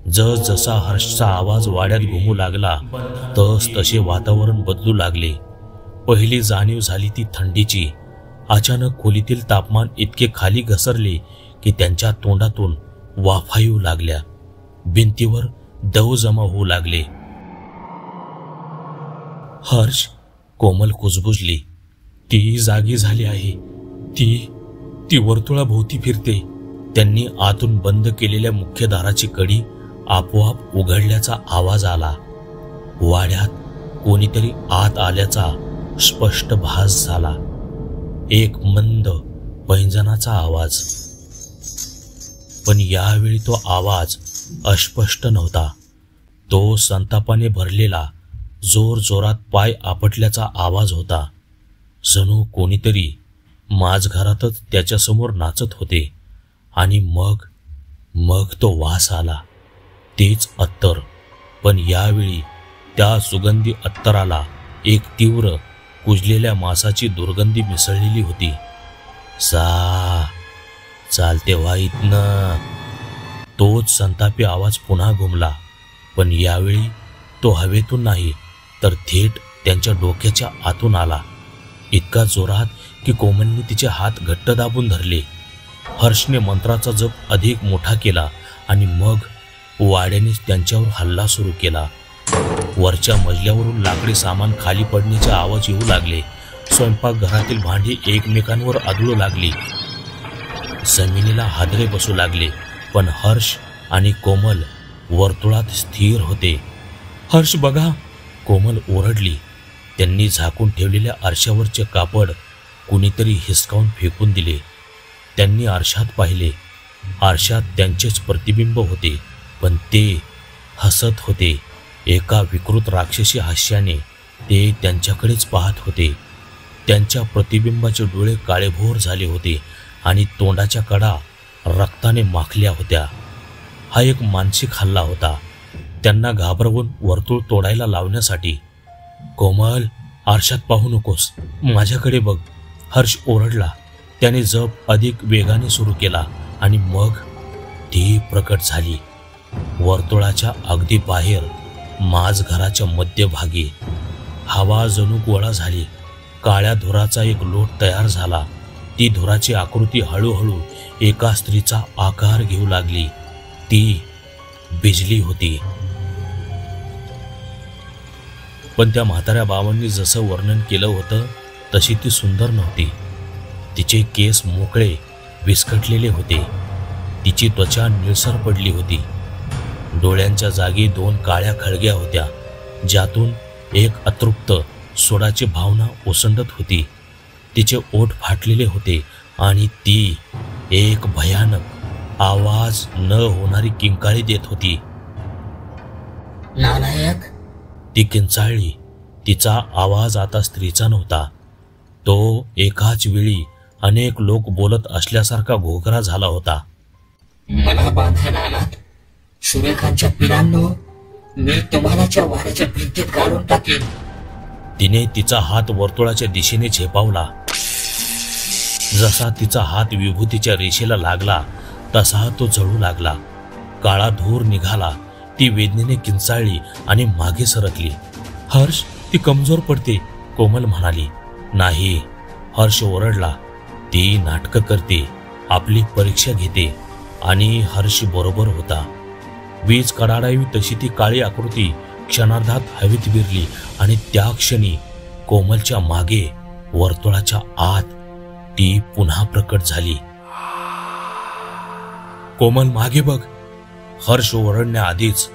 जसा हर्षचा आवाज वाड्यात घुमू लागला तसे वातावरण बदलू लागले. पहिली जाणीव झाली ती थंडीची. अचानक खोलीतील तापमान इतके खाली घसरले की त्यांच्या तोंडातून वाफा येऊ लागल्या. भिंतीवर दव जमा होऊ लागले. हर्ष, कोमल कुजबुजली. ती जागी झाली आहे. ती वर्तुळाभोवती फिरते. त्यांनी आतून बंद केलेल्या मुख्य दाराची कडी आपोआप उघडल्याचा आवाज आला. वाड्यात कोणीतरी आत आल्याचा स्पष्ट भास झाला. एक मंद पैंजणाचा आवाज. पण यावेळी तो आवाज अस्पष्ट नव्हता. तो संतापाने भरलेला जोरजोरात पाय आपटल्याचा आवाज होता. जणू कोणीतरी माझघरातच त्याच्यासमोर नाचत होते. आणि मग तो वास आला. तेच अत्तर. पण यावेळी त्या सुगंधी अत्तराला एक तीव्र कुजलेल्या मांसाची दुर्गंधी मिसळलेली होती. चालते व्हा इथनं. तोच संतापी आवाज पुन्हा घुमला. पण यावेळी तो हवेतून नाही तर थेट त्यांच्या डोक्याच्या आतून आला. इतका जोरात की कोमलने तिचे हात घट्ट दाबून धरले. हर्षने मंत्राचा जप अधिक मोठा केला आणि मग वाड्यानेच त्यांच्यावर हल्ला सुरू केला. वरच्या मजल्यावरून लाकडी सामान खाली पडण्याचे आवाज येऊ लागले. स्वयंपाकघरातील भांडी एकमेकांवर आदळू लागली. जमिनीला हादरे बसू लागले. पण हर्ष आणि कोमल वर्तुळात स्थिर होते. हर्ष बघा, कोमल ओरडली. त्यांनी झाकून ठेवलेल्या आरशावरचे कापड कुणीतरी हिसकावून फेकून दिले. त्यांनी आरशात पाहिले. आरशात त्यांचेच प्रतिबिंब होते. पण ते हसत होते. एका विकृत राक्षसी हास्याने ते त्यांच्याकडेच पाहत होते. त्यांच्या प्रतिबिंबाचे डोळे काळेभोर झाले होते आणि तोंडाच्या कडा रक्ताने माखल्या होत्या. हा एक मानसिक हल्ला होता, त्यांना घाबरवून वर्तुळ तोडायला लावण्यासाठी. कोमल, आरशात पाहू नकोस, माझ्याकडे बघ, हर्ष ओरडला. त्याने जप अधिक वेगाने सुरू केला आणि मग ती प्रकट झाली. वर्तुळाच्या अगदी बाहेर माझघराच्या मध्यभागी हवा जणू गोळा झाली. काळ्या धुराचा एक लोट तयार झाला. ती धुराची आकृती हळूहळू एका स्त्रीचा आकार घेऊ लागली. ती बिजली होती. पण त्या म्हाताऱ्या बाबांनी जसं वर्णन केलं होतं तशी ती सुंदर नव्हती. तिचे केस मोकळे विस्कटलेले होते. तिची त्वचा निळसर पडली होती. डोळ्यांच्या जागी 2 काळ्या खळग्या होत्या, ज्यातून एक अतृप्त सोडाची भावना ओसंडत होती. तिचे ओठ फाटलेले होते आणि ती एक भयानक आवाज न होणारी किंकाळी देत होती. नालायक, ती किंचाळली. तिचा आवाज आता स्त्रीचा नव्हता. तो एकाच वेळी अनेक लोक बोलत असल्यासारखा घोगरा झाला होता. मला बांधायला आलात? सुरेखांच्या पिलांनो, मी तुम्हालाच्या वाड्याच्या भिंतीत गाडून टाकेन. तिने तिचा हात वर्तुळाच्या दिशेने झेपावला. जसा तिचा हात विभूतीच्या रेषेला लागला तसा तो जळू लागला. काळा धूर निघाला. ती वेदनेने किंचाळली आणि मागे सरकली. हर्ष, ती कमजोर पडते, कोमल म्हणाली. नाही, हर्ष ओरडला. ती नाटकं करते, आपली परीक्षा घेते. आणि हर्ष बरोबर होता. वीज कडाडावी तशी ती काळी आकृती क्षणार्धात हवेत विरली आणि त्या क्षणी कोमलच्या मागे वर्तुळाच्या आत ती पुन्हा प्रकट झाली. कोमल, मागे बघ. हर्ष ओरडण्याआधीच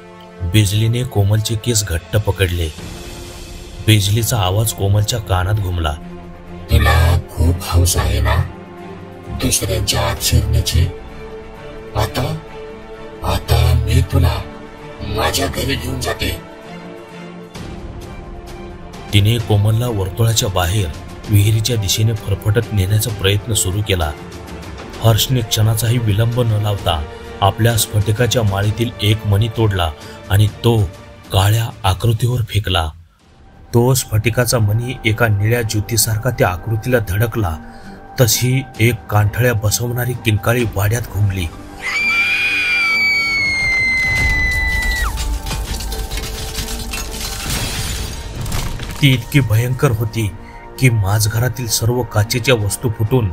बिजलीने कोमलचे केस घट्ट पकडले. बिजलीचा आवाज कोमलच्या कानात घुमला. तुला खूप हौस आहे ना दुसऱ्यांच्या आत शिरण्याची? आता मी तुला माझ्या घरी घेऊन जाते. तिने कोमलला वर्तुळाच्या बाहेर विहिरीच्या दिशेने फरफटत नेण्याचा प्रयत्न सुरू केला. हर्षने क्षणाचाही विलंब न लावता आपल्या स्फटिकाच्या माळीतील एक मणी तोडला आणि तो काळ्या आकृतीवर फेकला. तो स्फटिकाचा मणी एका निळ्या ज्योतीसारखा त्या आकृतीला धडकला. तशी एक कांठळ्या बसवणारी किंकाळी वाड्यात घुमली. ती इतकी भयंकर होती की माझघरातील सर्व काचेच्या वस्तू फुटून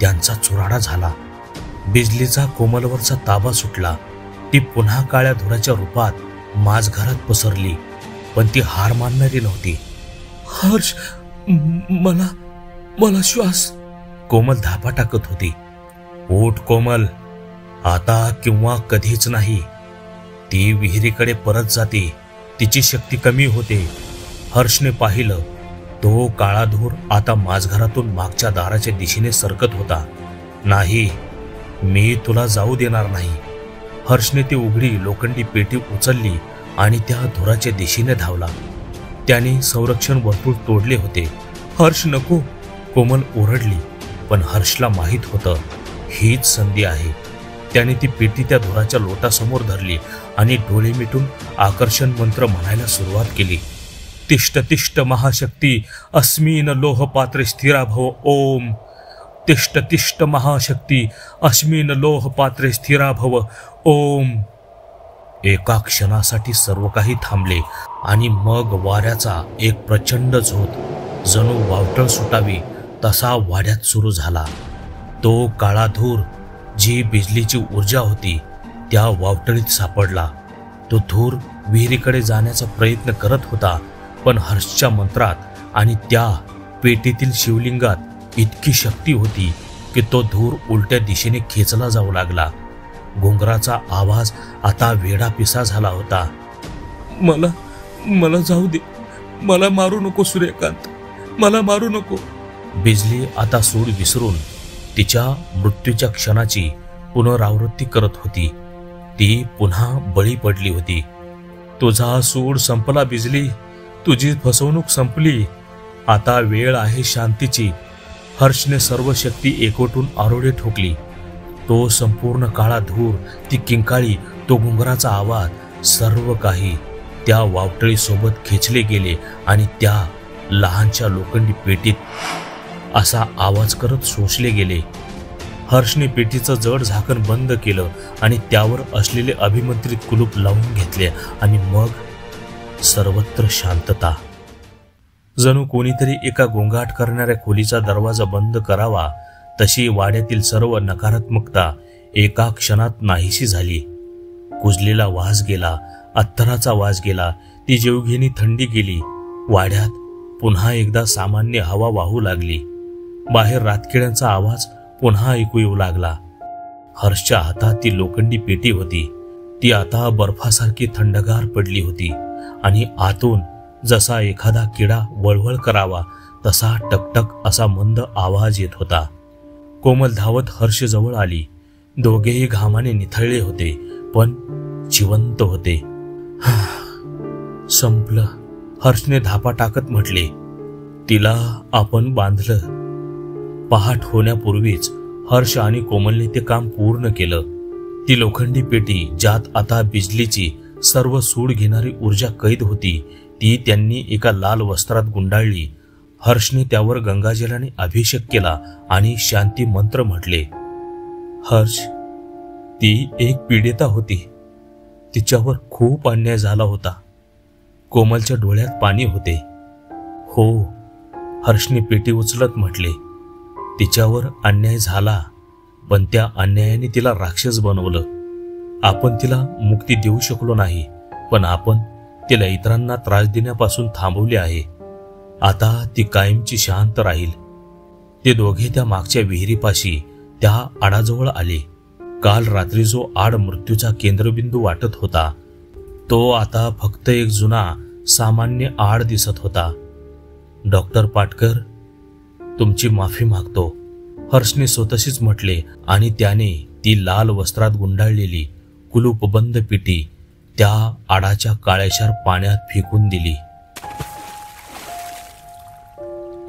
त्यांचा चुराडा झाला. बिजलीचा कोमलवरचा ताबा सुटला. ती पुन्हा काळ्या धुराच्या रूपात माझघरात पसरली. पण ती हार मानणारी नव्हती. हर्ष, मला मला श्वास. कोमल धापा टाकत होती. उठ कोमल, आता किंवा कधीच नाही. ती विहिरीकडे परत जाते, तिची शक्ती कमी होते. हर्षने पाहिलं, तो काळा धूर आता माझघरातून मागच्या दाराच्या दिशेने सरकत होता. नाही, मी तुला जाऊ देणार नाही. हर्षने ती उघडी लोखंडी पेटी उचलली आणि त्या धुराच्या दिशेने धावला. त्याने संरक्षण वर्तुळ तोडले होते. हर्ष नको, कोमल ओरडली. पण हर्षला माहीत होतं, हीच संधी आहे. त्याने ती पेटी त्या धुराच्या लोटासमोर धरली आणि डोळे मिटून आकर्षण मंत्र म्हणायला सुरुवात केली. तिष्ठ तिष्ठ महाशक्ती अस्मिन लोहपात्रे स्थिरा भव ओम. तिष्ठ तिष्ठ महाशक्ती अस्मिन लोहपात्रे स्थिरा भव ओम. एका क्षणासाठी सर्व काही थांबले आणि मग वाऱ्याचा एक प्रचंड झोत जणू वावटळ सुटावी तसा वाड्यात सुरू झाला. तो काळा धूर, जी बिजलीची ऊर्जा होती, त्या वावटळीत सापडला. तो धूर विहिरीकडे जाण्याचा प्रयत्न करत होता, पण हर्षच्या मंत्रात आणि त्या पेटीतील शिवलिंगात इतकी शक्ती होती की तो धूर उलट्या दिशेने खेचला जाऊ लागला. घुंगराचा आवाज आता वेडापिसा झाला होता. मला जाऊ दे, मला मारू नको सूर्यकांत, मला मारू नको. बिजली आता सूड विसरून तिच्या मृत्यूच्या क्षणाची पुनरावृत्ती करत होती. ती पुन्हा बळी पडली होती. तुझा सूड संपला बिजली, तुझी फसवणूक संपली. आता वेळ आहे शांतीची. हर्षने सर्व शक्ती एकवटून आरोळे ठोकली. तो संपूर्ण काळा धूर, ती किंकाळी, तो घुंगराचा आवाज, सर्व काही त्या वावटळी सोबत खेचले गेले आणि त्या लहानच्या लोखंडी पेटीत असा आवाज करत शोषले गेले. हर्षने पेटीचं जड झाकण बंद केलं आणि त्यावर असलेले अभिमंत्रित कुलूप लावून घेतले आणि मग सर्वत्र शांतता. जणू कोणीतरी एका गोंगाट करणाऱ्या खोलीचा दरवाजा बंद करावा तशी वाड्यातील सर्व नकारात्मकता एका क्षणात नाहीशी झाली. कुजलेला वास गेला, अत्तराचा वास गेला, ती जीवघेणी थंडी गेली. वाड्यात पुन्हा एकदा सामान्य हवा वाहू लागली. बाहेर रातकिड्यांचा आवाज पुन्हा ऐकू येऊ लागला. हर्षच्या हातात ती लोखंडी पेटी होती. ती आता बर्फासारखी थंडगार पडली होती आणि आतून जसा एखादा किडा वळवळ करावा तसा टकटक असा मंद आवाज येत होता. कोमल धावत हर्ष जवळ आली. दोघेही घामाने निथळले होते, पण जिवंत होते. संपलं, हर्षने धापा टाकत म्हटले. तिला आपण बांधलं. पहाट होण्यापूर्वीच हर्ष आणि कोमलने ते काम पूर्ण केलं. ती लोखंडी पेटी, ज्यात आता बिजलीची सर्व सूड घेणारी ऊर्जा कैद होती, ती त्यांनी एका लाल वस्त्रात गुंडाळली. हर्षने त्यावर गंगाजलाने अभिषेक केला आणि शांती मंत्र म्हटले. हर्ष, ती एक पीडिता होती. तिच्यावर खूप अन्याय झाला होता. कोमलच्या डोळ्यात पाणी होते. हो, हर्षने पेटी उचलत म्हटले. तिच्यावर अन्याय झाला, पण त्या अन्यायाने तिला राक्षस बनवलं. आपण तिला मुक्ती देऊ शकलो नाही, पण आपण तिला इतरांना त्रास देण्यापासून थांबवले आहे. आता ती कायमची शांत राहील. ते दोघे त्या मागच्या विहिरीपाशी त्या आडाजवळ आले. काल रात्री जो आड मृत्यूचा केंद्रबिंदू वाटत होता, तो आता फक्त एक जुना सामान्य आड दिसत होता. डॉक्टर पाटकर, तुमची माफी मागतो, हर्षने स्वतःशीच म्हटले आणि त्याने ती लाल वस्त्रात गुंडाळलेली कुलूपबंद पेटी त्या आडाच्या काळ्याशार पाण्यात फेकून दिली.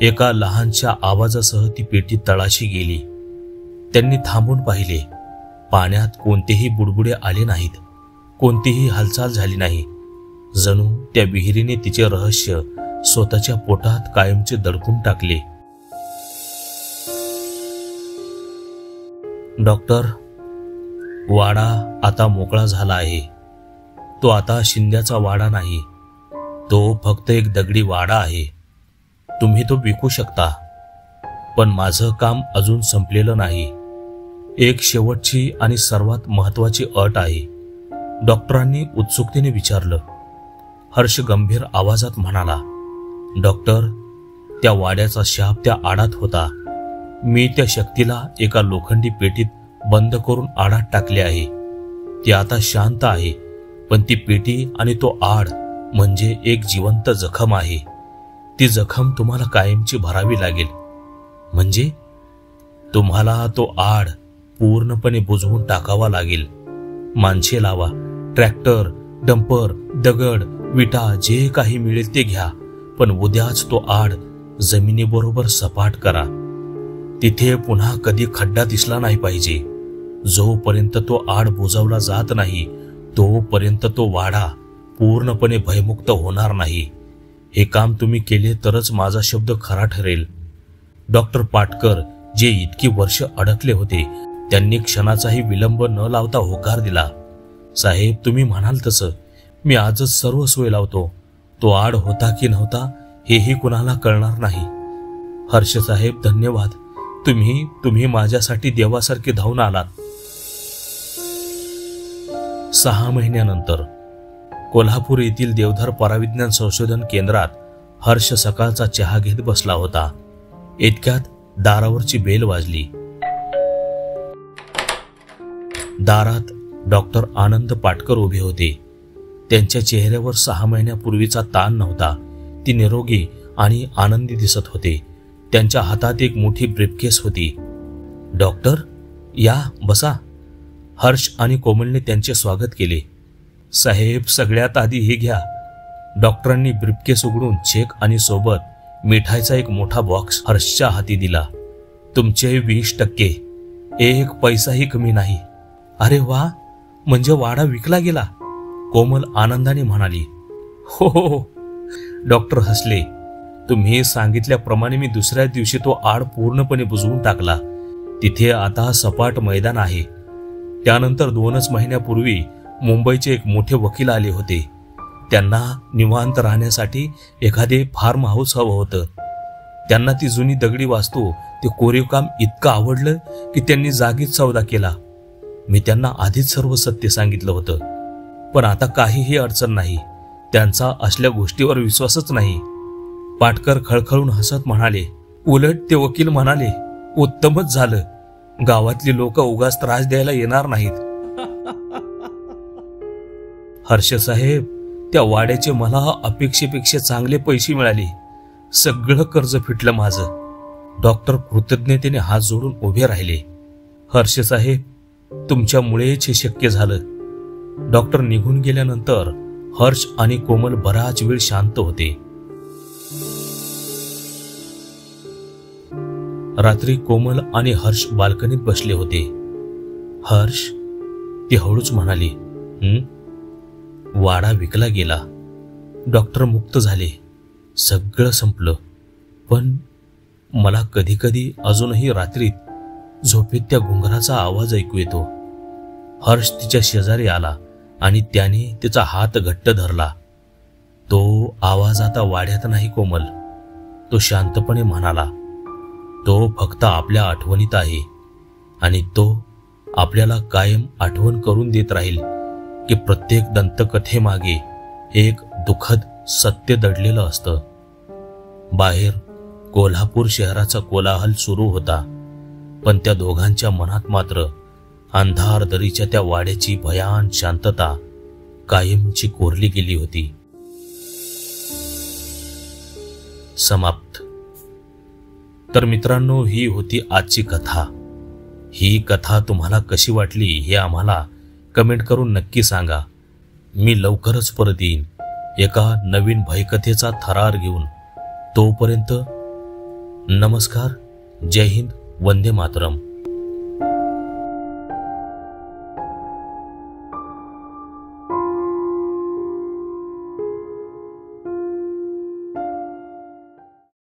एका लहानशा आवाजासह ती पेटी तळाशी गेली. त्यांनी थांबून पाहिले. पाण्यात कोणतेही बुडबुडे आले नाहीत, कोणतीही हालचाल झाली नाही. जणू त्या विहिरीने तिचे रहस्य स्वतःच्या पोटात कायमचे दडपून टाकले. डॉक्टर, वाडा आता मोकळा झाला आहे. तो आता शिंद्याचा वाडा नाही, तो फक्त एक दगडी वाडा आहे. तुम्ही तो विकू शकता, पण माझं काम अजून संपलेलं नाही. एक शेवटची आणि सर्वात महत्वाची अट आहे. डॉक्टरांनी उत्सुकतेने विचारलं. हर्ष गंभीर आवाजात म्हणाला. डॉक्टर, त्या वाड्याचा शाप त्या आडात होता. मी त्या शक्तीला एका लोखंडी पेटीत बंद करून आडात टाकले आहे. ती आता शांत आहे, पण ती पेटी आणि तो आड म्हणजे एक जिवंत जखम आहे. ती जखम तुम्हाला कायमची भरावी लागेल. म्हणजे तुम्हाला तो आड पूर्णपणे बुजवून टाकावा लागेल. माणसे लावा, ट्रॅक्टर, डंपर, दगड, विटा जे काही मिळेल ते घ्या, पण उद्याच तो आड जमिनीबरोबर सपाट करा. तिथे पुन्हा कधी खड्डा दिसला नाही पाहिजे. जोपर्यंत तो आड बुजवला जात नाही तोपर्यंत तो वाडा पूर्णपणे भयमुक्त होणार नाही. हे काम तुम्ही केले तरच माझा शब्द खरा ठरेल. डॉक्टर पाटकर जे इतकी वर्ष अडकले होते त्यांनी क्षणाचाही विलंब न लावता होकार दिला. साहेब, तुम्ही म्हणाल तसं मी आजच सर्व सोय लावतो. तो आड होता की नव्हता हेही कुणाला कळणार नाही. हर्ष साहेब, धन्यवाद. तुम्ही माझ्यासाठी देवासारखे धावून आलात. 6 महिन्यानंतर कोल्हापूर येथील देवधर पराविज्ञान संशोधन केंद्रात हर्ष सकाळचा चहा घेत बसला होता. इतक्यात दारावरची बेल वाजली. दारात डॉक्टर आनंद पाटकर उभे होते. त्यांच्या चेहऱ्यावर 6 महिन्यापूर्वीचा ताण नव्हता. ती निरोगी आणि आनंदी दिसत होते. त्यांच्या हातात एक मोठी ब्रीफकेस होती. डॉक्टर, या बसा. हर्ष आणि कोमलने त्यांचे स्वागत केले. साहेब, सगळ्यात आधी हे घ्या. डॉक्टरांनी ब्रीफकेस उघडून चेक आणि सोबत मिठाईचा एक मोठा बॉक्स हर्षच्या हाती दिला. तुमचे 20%, 1 पैसाही कमी नाही. अरे वा, म्हणजे वाडा विकला गेला? कोमल आनंदाने म्हणाली. हो हो हो. डॉक्टर हसले. तुम्ही सांगितल्याप्रमाणे मी दुसऱ्या दिवशी तो आड पूर्णपणे बुजवून टाकला. तिथे आता सपाट मैदान आहे. त्यानंतर 2च महिन्यापूर्वी मुंबईचे एक मोठे वकील आले होते. त्यांना निवांत राहण्यासाठी एखादे फार्म हाऊस हवं होतं. त्यांना ती जुनी दगडी वास्तू, ते कोरीवकाम इतकं आवडलं की त्यांनी जागीच सौदा केला. मी त्यांना आधीच सर्व सत्य सांगितलं होतं. पण आता काहीही अडचण नाही. त्यांचा असल्या गोष्टीवर विश्वासच नाही. पाटकर खळखळून हसत म्हणाले. उलट ते वकील म्हणाले, उत्तमच झालं. गावातली लोक उगाच त्रास द्यायला येणार नाहीत. हर्ष साहेब, त्या वाड्याचे मला अपेक्षेपेक्षा चांगले पैसे मिळाले. सगळं कर्ज फिटलं माझं. डॉक्टर कृतज्ञतेने हात जोडून उभे राहिले. हर्ष साहेब, तुमच्यामुळेच हे शक्य झालं. डॉक्टर निघून गेल्यानंतर हर्ष आणि कोमल बराच वेळ शांत होते. रात्री कोमल आणि हर्ष बाल्कनीत बसले होते. हर्ष, ती हळूच म्हणाली, वाडा विकला गेला. डॉक्टर मुक्त झाले. सगळं संपलं. पण मला कधी कधी अजूनही रात्रीत झोपेत त्या घुंगराचा आवाज ऐकू येतो. हर्ष तिच्या शेजारी आला आणि त्याने तिचा हात घट्ट धरला. तो आवाज आता वाड्यात नाही कोमल, तो शांतपणे म्हणाला. तो फक्त आपल्या आठवणीत आहे आणि तो आपल्याला कायम आठवण करून देत राहील की प्रत्येक दंतकथेमागे एक दुःखद सत्य दडलेलं असतं. बाहेर कोल्हापूर शहराचा कोलाहल सुरू होता, पण त्या दोघांच्या मनात मात्र अंधार दरीच्या त्या वाड्याची भयान शांतता कायमची कोरली गेली होती. समाप्त. तर मित्रांनो, ही होती आजची कथा. ही कथा तुम्हाला कशी वाटली हे आम्हाला कमेंट करून नक्की सांगा. मी लवकरच परत येईन एका नवीन भयकथेचा थरार घेऊन. तोपर्यंत नमस्कार, जय हिंद, वंदे मातरम.